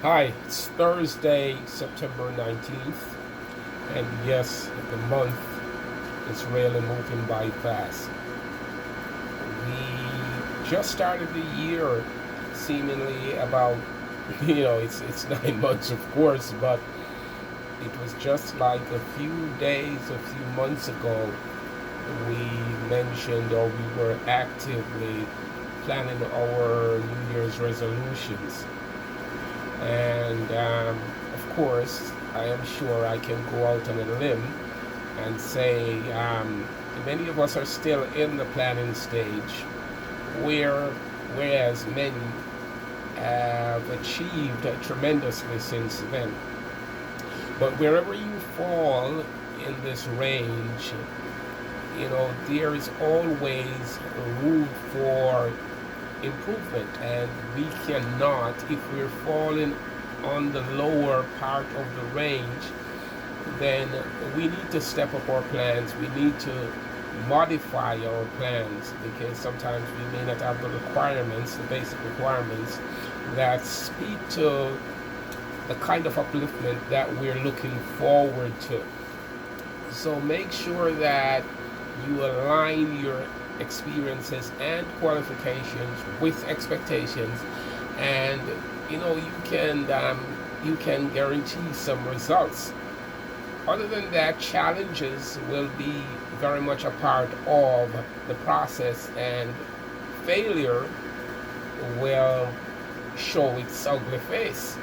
Hi, it's Thursday, September 19th, and yes, the month is really moving by fast. We just started the year seemingly about, it's 9 months, of course, but it was just like a few days, a few months ago, we mentioned or we were actively planning our New Year's resolutions. And of course, I am sure I can go out on a limb and say many of us are still in the planning stage, where whereas many have achieved tremendously since then. But wherever you fall in this range, there is always room for improvement, and we cannot, if we're falling on the lower part of the range, then we need to step up our plans. We need to modify our plans because sometimes we may not have the requirements, the basic requirements that speak to the kind of upliftment that we're looking forward to. So make sure that you align your experiences and qualifications with expectations, and you can guarantee some results. Other than that, challenges will be very much a part of the process, and failure will show its ugly face.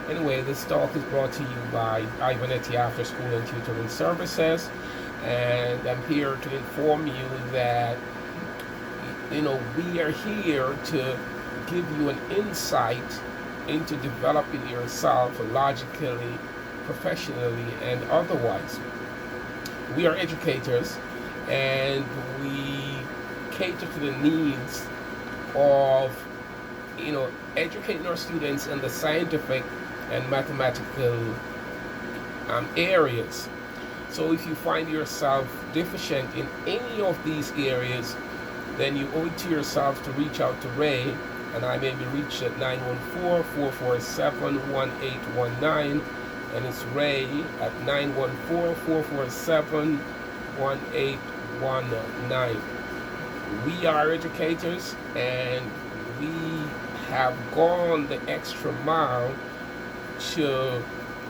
Anyway, this talk is brought to you by Ivanetti After School and Tutoring Services, and I'm here to inform you that we are here to give you an insight into developing yourself logically, professionally, and otherwise. We are educators, and we cater to the needs of educating our students in the scientific and mathematical areas. So if you find yourself deficient in any of these areas, then you owe it to yourself to reach out to Ray, and I may be reached at 914-447-1819, and it's Ray at 914-447-1819. We are educators, and we have gone the extra mile to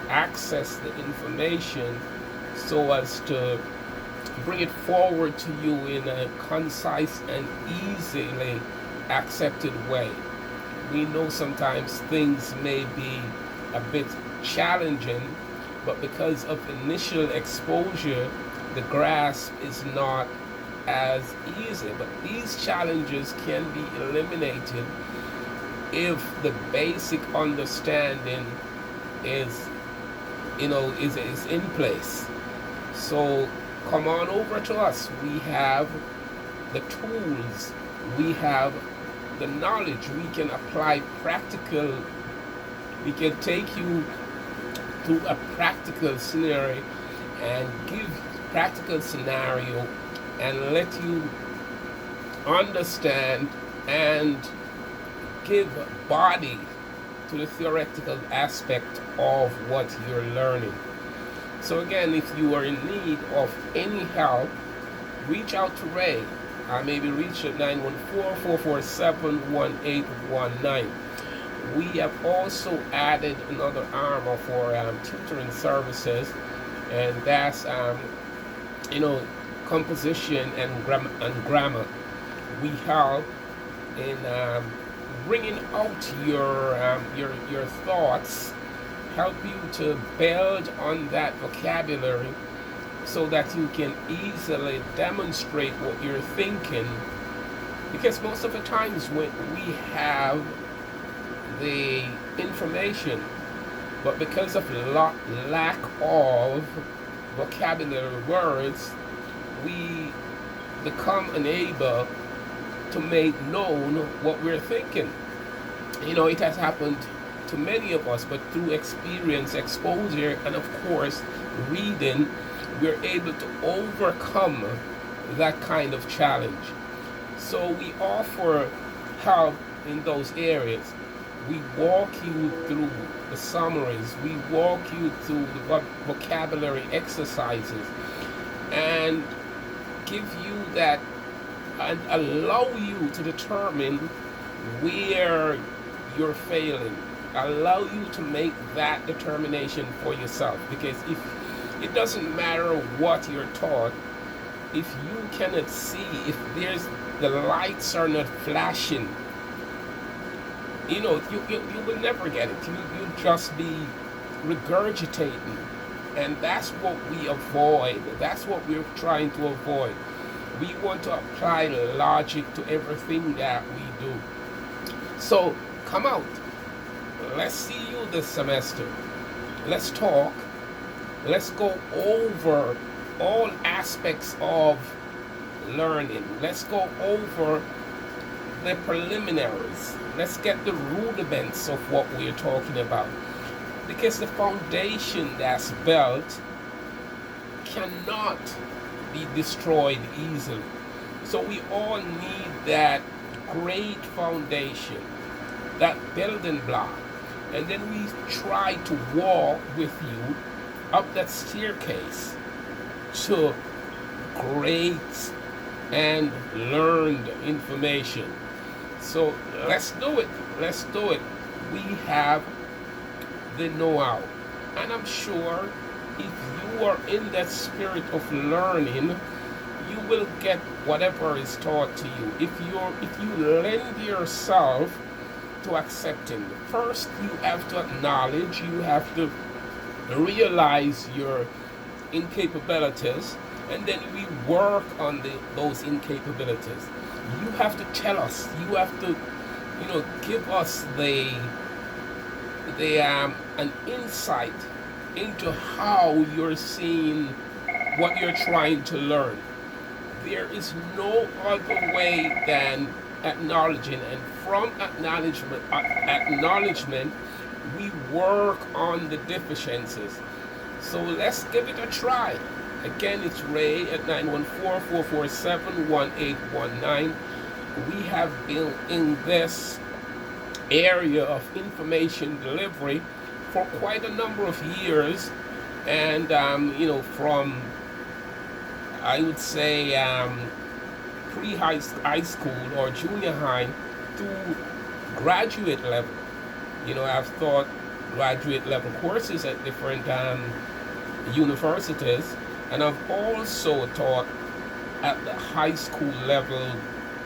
access the information so as to bring it forward to you in a concise and easily accepted way. We know sometimes things may be a bit challenging, but because of initial exposure, the grasp is not as easy. But these challenges can be eliminated if the basic understanding is is in place. So come on over to us. We have the tools, we have the knowledge. We can apply practical, we can take you through a practical scenario and give practical scenario and let you understand and give body to the theoretical aspect of what you're learning. So again, if you are in need of any help, reach out to Ray. I may be reached at 914-447-1819. We have also added another arm of our tutoring services, and that's composition and grammar. We help in bringing out your thoughts, help you to build on that vocabulary so that you can easily demonstrate what you're thinking. Because most of the times when we have the information, but because of lack of vocabulary words, we become unable to make known what we're thinking. It has happened to many of us, but through experience, exposure, and of course, reading, we're able to overcome that kind of challenge. So we offer help in those areas. We walk you through the summaries. We walk you through the vocabulary exercises and give you that and allow you to determine where you're failing. Allow you to make that determination for yourself. Because if it doesn't matter what you're taught, if you cannot see, if there's the lights are not flashing, you will never get it. You'll just be regurgitating. And that's what we avoid. That's what we're trying to avoid. We want to apply logic to everything that we do. So come out. Let's see you this semester. Let's talk. Let's go over all aspects of learning. Let's go over the preliminaries. Let's get the rudiments of what we're talking about. Because the foundation that's built cannot be destroyed easily. So we all need that great foundation, that building block. And then we try to walk with you up that staircase to great and learned information. So let's do it. Let's do it. We have the know-how. And I'm sure if you are in that spirit of learning, you will get whatever is taught to you. If you lend yourself to accepting, first you have to acknowledge, you have to realize your incapabilities, and then we work on those incapabilities. You have to tell us, you have to give us an insight into how you're seeing what you're trying to learn. There is no other way than acknowledging, and from acknowledgement we work on the deficiencies. So let's give it a try. Again, it's Ray at 914-447-1819. We have been in this area of information delivery for quite a number of years, and from, I would say, pre-high school or junior high to graduate level. I've taught graduate level courses at different universities, and I've also taught at the high school level.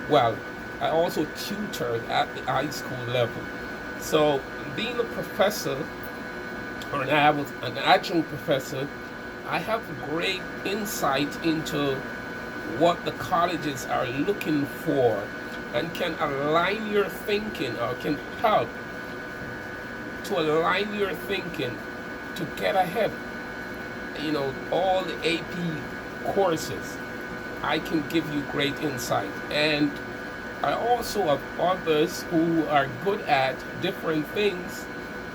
Well, I also tutored at the high school level. So being a professor, or an adjunct professor, I have great insight into what the colleges are looking for, and can align your thinking, or can help to align your thinking to get ahead. All the AP courses, I can give you great insight. And I also have others who are good at different things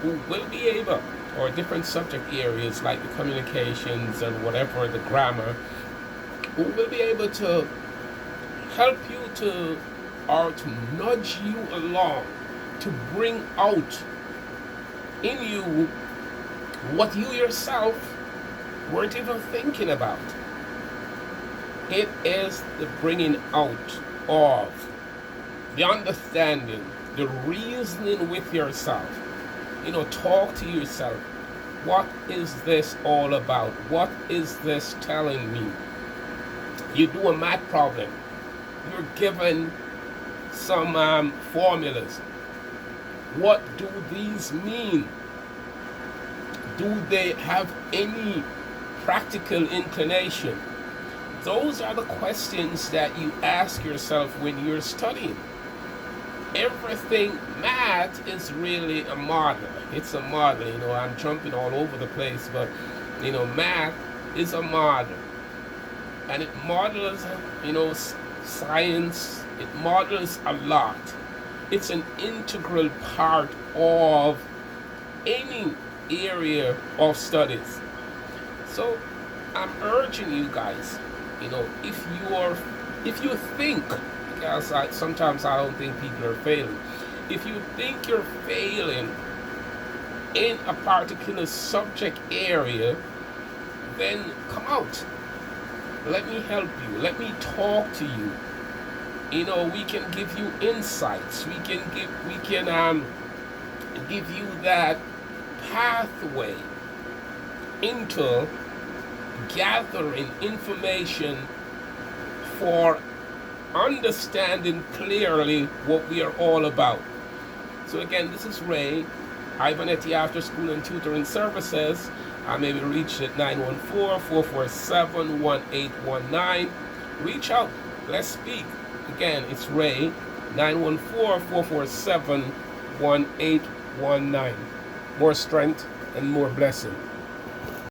who will be able, or different subject areas like the communications and whatever, the grammar, who will be able to help you to nudge you along, to bring out in you what you yourself weren't even thinking about. It is the bringing out of the understanding, the reasoning with yourself. Talk to yourself. What is this all about? What is this telling me? You do a math problem. You're given some formulas. What do these mean? Do they have any practical inclination? Those are the questions that you ask yourself when you're studying. Everything, math is really a model. It's a model. I'm jumping all over the place, but math is a model, and it models science. It models a lot. It's an integral part of any area of studies. So I'm urging you guys, if you think, because sometimes I don't think people are failing. If you think you're failing in a particular subject area, then come out. Let me help you. Let me talk to you. You know, we can give you insights. We can give you that pathway into gathering information for understanding clearly what we are all about. So again, this is Ray, Ivanetti After School and Tutoring Services. I may be reached at 914-447-1819. Reach out. Let's speak. Again, it's Ray, 914-447-1819. More strength and more blessing.